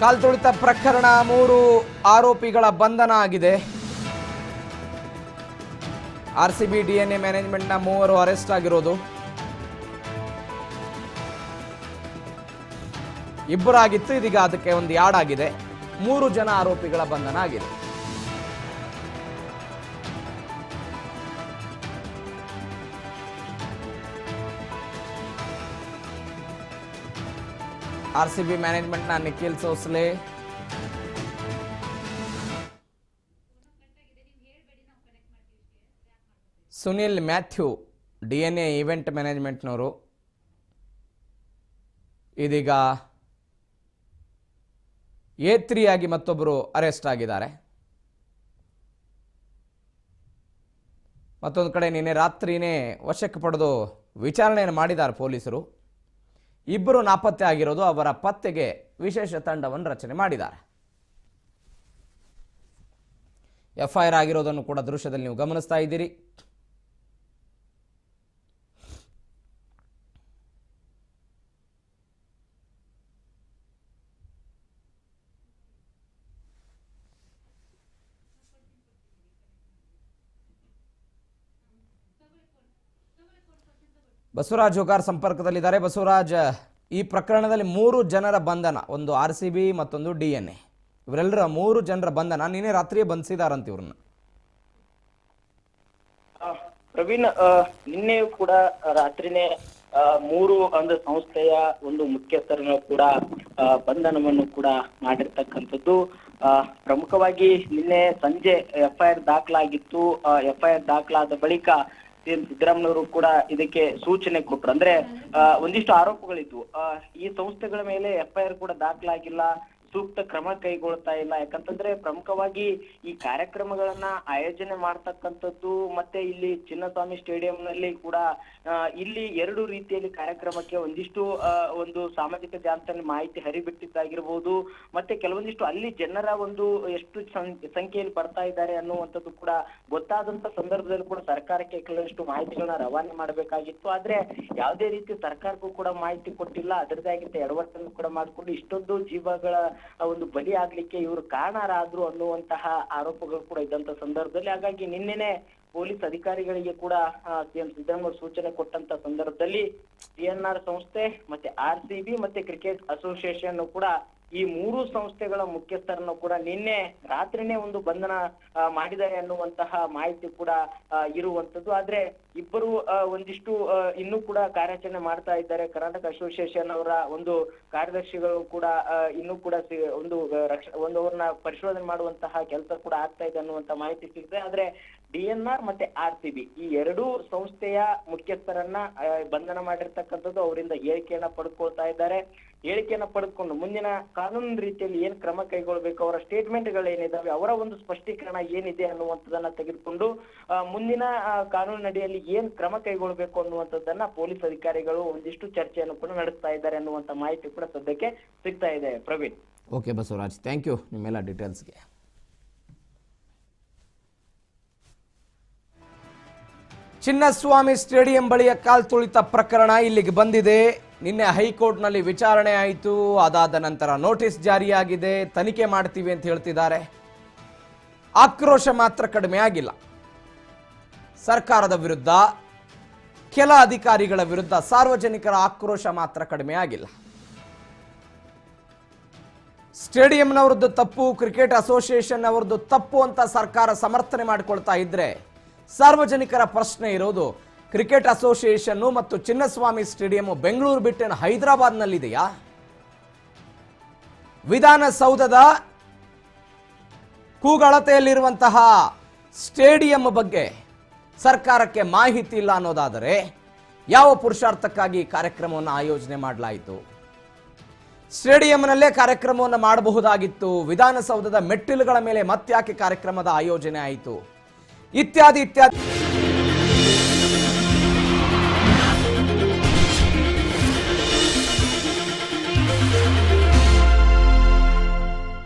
ಕಾಲ್ತುಳಿತ ಪ್ರಕರಣ 3 ಆರೋಪಿಗಳ ಬಂಧನ ಆಗಿದೆ. ಆರ್ಸಿಬಿ ಡಿಎನ್ಎ ಮ್ಯಾನೇಜ್ಮೆಂಟ್ನ 3 ಅರೆಸ್ಟ್ ಆಗಿರೋದು. ಇಬ್ಬರಾಗಿತ್ತು, ಇದೀಗ ಅದಕ್ಕೆ ಒಂದು ಯಾಡ್ ಆಗಿದೆ. 3 ಜನ ಆರೋಪಿಗಳ ಬಂಧನ ಆಗಿದೆ. ಆರ್ಸಿಬಿ ಮ್ಯಾನೇಜ್ಮೆಂಟ್ನ ನಿಖಿಲ್ ಸೋಸ್ಲೆ, ಸುನಿಲ್ ಮ್ಯಾಥ್ಯೂ ಡಿಎನ್ಎ ಈವೆಂಟ್ ಮ್ಯಾನೇಜ್ಮೆಂಟ್ನವರು ಇದೀಗ A3 ಆಗಿ ಮತ್ತೊಬ್ಬರು ಅರೆಸ್ಟ್ ಆಗಿದ್ದಾರೆ. ಮತ್ತೊಂದು ಕಡೆ ನಿನ್ನೆ ರಾತ್ರಿನೇ ವಶಕ್ಕೆ ಪಡೆದು ವಿಚಾರಣೆಯನ್ನು ಮಾಡಿದ್ದಾರೆ ಪೊಲೀಸರು. ಇಬ್ಬರು ನಾಪತ್ತೆ ಆಗಿರೋದು, ಅವರ ಪತ್ತೆಗೆ ವಿಶೇಷ ತಂಡವನ್ನು ರಚನೆ ಮಾಡಿದ್ದಾರೆ. ಎಫ್ಐಆರ್ ಆಗಿರೋದನ್ನು ಕೂಡ ದೃಶ್ಯದಲ್ಲಿ ನೀವು ಗಮನಿಸ್ತಾ ಇದ್ದೀರಿ. ಬಸವರಾಜ್ ಹೋಗಾರ್ ಸಂಪರ್ಕದಲ್ಲಿದ್ದಾರೆ. ಬಸವರಾಜ್, ಈ ಪ್ರಕರಣದಲ್ಲಿ 3 ಜನರ ಬಂಧನ, ಒಂದು ಆರ್ಸಿಬಿ ಮತ್ತೊಂದು ಡಿಎನ್ಎ, ಇವರೆಲ್ಲರ 3 ಜನರ ಬಂಧನ ನಿನ್ನೆ ರಾತ್ರಿಯೇ ಬಂಧಿಸಿದಾರಂತ ಇವ್ರನ್ನ. ಪ್ರವೀಣ್, ನಿನ್ನೆಯೂ ಕೂಡ ರಾತ್ರಿನೇ 3 ಒಂದು ಸಂಸ್ಥೆಯ ಒಂದು ಮುಖ್ಯಸ್ಥರನ್ನು ಕೂಡ ಬಂಧನವನ್ನು ಕೂಡ ಮಾಡಿರ್ತಕ್ಕಂಥದ್ದು. ಪ್ರಮುಖವಾಗಿ ನಿನ್ನೆ ಸಂಜೆ ಎಫ್ಐಆರ್ ದಾಖಲಾಗಿತ್ತು. ಎಫ್ಐಆರ್ ದಾಖಲಾದ ಬಳಿಕ ಸಿದ್ದರಾಮಯ್ಯವರು ಕೂಡ ಇದಕ್ಕೆ ಸೂಚನೆ ಕೊಟ್ಟರು. ಅಂದ್ರೆ ಒಂದಿಷ್ಟು ಆರೋಪಗಳಿದ್ವು. ಈ ಸಂಸ್ಥೆಗಳ ಮೇಲೆ ಎಫ್ಐಆರ್ ಕೂಡ ದಾಖಲಾಗಿಲ್ಲ, ಸೂಕ್ತ ಕ್ರಮ ಕೈಗೊಳ್ತಾ ಇಲ್ಲ. ಯಾಕಂತಂದ್ರೆ ಪ್ರಮುಖವಾಗಿ ಈ ಕಾರ್ಯಕ್ರಮಗಳನ್ನ ಆಯೋಜನೆ ಮಾಡ್ತಕ್ಕಂಥದ್ದು ಮತ್ತೆ ಇಲ್ಲಿ ಚಿನ್ನಸ್ವಾಮಿ ಸ್ಟೇಡಿಯಂನಲ್ಲಿ ಕೂಡ ಇಲ್ಲಿ 2 ರೀತಿಯಲ್ಲಿ ಕಾರ್ಯಕ್ರಮಕ್ಕೆ ಒಂದಿಷ್ಟು ಒಂದು ಸಾಮಾಜಿಕ ಜಾಲತಾಣ ಮಾಹಿತಿ ಹರಿಬಿಟ್ಟಿದ್ದಾಗಿರ್ಬೋದು, ಮತ್ತೆ ಕೆಲವೊಂದಿಷ್ಟು ಅಲ್ಲಿ ಜನರ ಒಂದು ಎಷ್ಟು ಸಂಖ್ಯೆಯಲ್ಲಿ ಬರ್ತಾ ಇದ್ದಾರೆ ಅನ್ನುವಂಥದ್ದು ಕೂಡ ಗೊತ್ತಾದಂತ ಸಂದರ್ಭದಲ್ಲಿ ಕೂಡ ಸರ್ಕಾರಕ್ಕೆ ಕೆಲವೊಂದಿಷ್ಟು ಮಾಹಿತಿಗಳನ್ನ ರವಾನೆ ಮಾಡಬೇಕಾಗಿತ್ತು. ಆದ್ರೆ ಯಾವುದೇ ರೀತಿ ಸರ್ಕಾರಕ್ಕೂ ಕೂಡ ಮಾಹಿತಿ ಕೊಟ್ಟಿಲ್ಲ. ಅದರದೇ ಆಗಿದ್ದ ಎಡವಟ್ಟನ್ನು ಕೂಡ ಮಾಡಿಕೊಂಡು ಇಷ್ಟೊಂದು ಜೀವಗಳ ಒಂದು ಬಲಿ ಆಗ್ಲಿಕ್ಕೆ ಇವರು ಕಾರಣರಾದ್ರು ಅನ್ನುವಂತಹ ಆರೋಪಗಳು ಕೂಡ ಇದ್ದಂತ ಸಂದರ್ಭದಲ್ಲಿ, ಹಾಗಾಗಿ ನಿನ್ನೆನೆ ಪೊಲೀಸ್ ಅಧಿಕಾರಿಗಳಿಗೆ ಕೂಡ ಸಿಎಂ ಸಿದ್ದರಾಮಯ್ಯ ಸೂಚನೆ ಕೊಟ್ಟಂತ ಸಂದರ್ಭದಲ್ಲಿ ಡಿಎನ್ಆರ್ ಸಂಸ್ಥೆ ಮತ್ತೆ ಆರ್ಸಿಬಿ ಮತ್ತೆ ಕ್ರಿಕೆಟ್ ಅಸೋಸಿಯೇಷನ್ ಕೂಡ ಈ 3 ಸಂಸ್ಥೆಗಳ ಮುಖ್ಯಸ್ಥರನ್ನು ಕೂಡ ನಿನ್ನೆ ರಾತ್ರಿನೇ ಒಂದು ಬಂಧನ ಮಾಡಿದ್ದಾರೆ ಅನ್ನುವಂತಹ ಮಾಹಿತಿ ಕೂಡ ಇರುವಂತದ್ದು. ಆದ್ರೆ ಇಬ್ಬರು ಒಂದಿಷ್ಟು ಇನ್ನೂ ಕೂಡ ಕಾರ್ಯಾಚರಣೆ ಮಾಡ್ತಾ ಇದ್ದಾರೆ. ಕರ್ನಾಟಕ ಅಸೋಸಿಯೇಷನ್ ಅವರ ಒಂದು ಕಾರ್ಯದರ್ಶಿಗಳು ಕೂಡ ಇನ್ನೂ ಕೂಡ ಒಂದು ಅವ್ರನ್ನ ಪರಿಶೋಧನೆ ಮಾಡುವಂತಹ ಕೆಲಸ ಕೂಡ ಆಗ್ತಾ ಇದೆ ಅನ್ನುವಂತ ಮಾಹಿತಿ ಸಿಗುತ್ತೆ. ಆದ್ರೆ ಡಿಎನ್ಆರ್ ಮತ್ತೆ ಆರ್ಸಿಬಿ ಈ 2 ಸಂಸ್ಥೆಯ ಮುಖ್ಯಸ್ಥರನ್ನ ಬಂಧನ ಮಾಡಿರ್ತಕ್ಕಂಥದ್ದು. ಅವರಿಂದ ಹೇಳಿಕೆಯನ್ನ ಪಡ್ಕೊಳ್ತಾ ಇದ್ದಾರೆ. ಹೇಳಿಕೆಯನ್ನ ಪಡೆದುಕೊಂಡು ಮುಂದಿನ ಕಾನೂನು ರೀತಿಯಲ್ಲಿ ಏನ್ ಕ್ರಮ ಕೈಗೊಳ್ಬೇಕು, ಅವರ ಸ್ಟೇಟ್ಮೆಂಟ್ಗಳು ಏನಿದಾವೆ, ಅವರ ಒಂದು ಸ್ಪಷ್ಟೀಕರಣ ಏನಿದೆ ಅನ್ನುವಂಥದ್ದನ್ನ ತೆಗೆದುಕೊಂಡು ಮುಂದಿನ ಕಾನೂನು ಅಡಿಯಲ್ಲಿ ಏನ್ ಕ್ರಮ ಕೈಗೊಳ್ಬೇಕು ಅನ್ನುವಂಥದ್ದನ್ನ ಪೊಲೀಸ್ ಅಧಿಕಾರಿಗಳು ಒಂದಿಷ್ಟು ಚರ್ಚೆಯನ್ನು ಕೂಡ ನಡೆಸ್ತಾ ಇದ್ದಾರೆ ಅನ್ನುವಂಥ ಮಾಹಿತಿ ಕೂಡ ಸದ್ಯಕ್ಕೆ ಸಿಗ್ತಾ ಇದೆ. Praveen. Okay Basavaraj, thank you ನಿಮ್ಮೆಲ್ಲ ಡೀಟೇಲ್ಸ್ಗೆ. ಚಿನ್ನಸ್ವಾಮಿ ಸ್ಟೇಡಿಯಂ ಬಳಿಯ ಕಾಲ್ತುಳಿತ ಪ್ರಕರಣ ಇಲ್ಲಿಗೆ ಬಂದಿದೆ. ನಿನ್ನೆ ಹೈಕೋರ್ಟ್ನಲ್ಲಿ ವಿಚಾರಣೆ ಆಯಿತು. ಅದಾದ ನಂತರ ನೋಟಿಸ್ ಜಾರಿಯಾಗಿದೆ, ತನಿಖೆ ಮಾಡ್ತೀವಿ ಅಂತ ಹೇಳ್ತಿದ್ದಾರೆ. ಆಕ್ರೋಶ ಮಾತ್ರ ಕಡಿಮೆ ಆಗಿಲ್ಲ. ಸರ್ಕಾರದ ವಿರುದ್ಧ, ಕೆಲ ಅಧಿಕಾರಿಗಳ ವಿರುದ್ಧ ಸಾರ್ವಜನಿಕರ ಆಕ್ರೋಶ ಮಾತ್ರ ಕಡಿಮೆ ಆಗಿಲ್ಲ. ಸ್ಟೇಡಿಯಂನವರದ್ದು ತಪ್ಪು, ಕ್ರಿಕೆಟ್ ಅಸೋಸಿಯೇಷನ್ ಅವರದ್ದು ತಪ್ಪು ಅಂತ ಸರ್ಕಾರ ಸಮರ್ಥನೆ ಮಾಡಿಕೊಳ್ತಾ ಇದ್ರೆ, ಸಾರ್ವಜನಿಕರ ಪ್ರಶ್ನೆ ಇರೋದು ಕ್ರಿಕೆಟ್ ಅಸೋಸಿಯೇಷನ್ ಮತ್ತು ಚಿನ್ನಸ್ವಾಮಿ ಸ್ಟೇಡಿಯಂ ಬೆಂಗಳೂರು ಬಿಟ್ಟೇನು ಹೈದರಾಬಾದ್ನಲ್ಲಿದೆಯಾ? ವಿಧಾನಸೌಧದ ಕೂಗಳತೆಯಲ್ಲಿರುವಂತಹ ಸ್ಟೇಡಿಯಂ ಬಗ್ಗೆ ಸರ್ಕಾರಕ್ಕೆ ಮಾಹಿತಿ ಇಲ್ಲ ಅನ್ನೋದಾದರೆ ಯಾವ ಪುರುಷಾರ್ಥಕ್ಕಾಗಿ ಕಾರ್ಯಕ್ರಮವನ್ನು ಆಯೋಜನೆ ಮಾಡಲಾಯಿತು? ಸ್ಟೇಡಿಯಂನಲ್ಲೇ ಕಾರ್ಯಕ್ರಮವನ್ನು ಮಾಡಬಹುದಾಗಿತ್ತು. ವಿಧಾನಸೌಧದ ಮೆಟ್ಟಿಲುಗಳ ಮೇಲೆ ಮತ್ತ್ಯಾಕೆ ಕಾರ್ಯಕ್ರಮದ ಆಯೋಜನೆ ಆಯಿತು? ಇತ್ಯಾದಿ ಇತ್ಯಾದಿ.